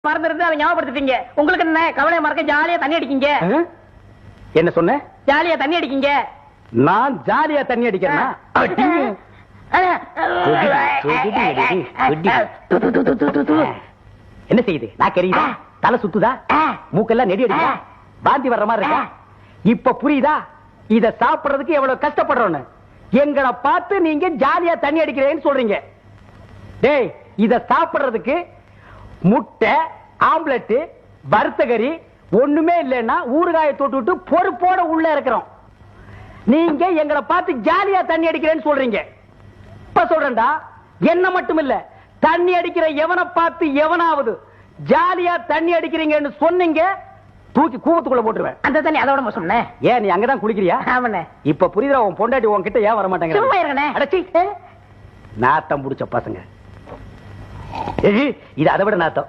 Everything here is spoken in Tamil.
மறந்துருந்து அதை ஞாபகப்படுத்திட்டீங்க. உங்களுக்கு என்ன கவலையை மறக்க ஜாலியா தண்ணி அடிக்கீங்க. என்ன சொன்ன? ஜாலியா தண்ணி அடிக்கீங்க. நான் ஜாலியா தண்ணி அடிக்கிறேன்னா என்ன செய்யுது? நான் கெரியுதா? தலை சுத்துதா? மூக்கெல்லாம் நெடி அடிக்குதா? பாந்தி வர்ற மாதிரி இருக்கா? இப்ப புரியுதா இத சாப்பிடுறதுக்கு எவ்வளவு கஷ்டப்படுறோன்னு? எங்களை பார்த்து நீங்க ஜாலியா தண்ணி அடிக்கிறேன்னு சொல்றீங்க. டேய், இத சாப்பிடுறதுக்கு முட்டை, ஆம்லெட், வறுத்தகரி ஒண்ணுமே இல்லைன்னா ஊறுகாயை தொட்டு பொறுப்போட உள்ள இருக்கிறோம். நீங்க எங்களை பார்த்து ஜாலியா தண்ணி அடிக்கிறேன்னு சொல்றீங்க. இப்ப சொல்றேன்டா, என்ன மட்டும் இல்ல, தண்ணி அடிக்கிற எவனை பார்த்து எவனாவது ஜாலியா தண்ணி அடிக்கிறீங்கன்னு சொன்னீங்க, தூக்கி கூவத்துக்குள்ள போட்டுருவேன். அந்த தண்ணி அதோட சொன்னேன். ஏன் நீ அங்கதான் குளிக்கிறியா? ஆமாண்ணே. இப்ப புரியுதா உன் பொண்டாட்டி உன்கிட்ட ஏன் வர மாட்டாங்க? சும்மா இருக்கனே. அடச்சி, நாத்தம் புடிச்ச பசங்க. இது அதை விட நாத்தம்.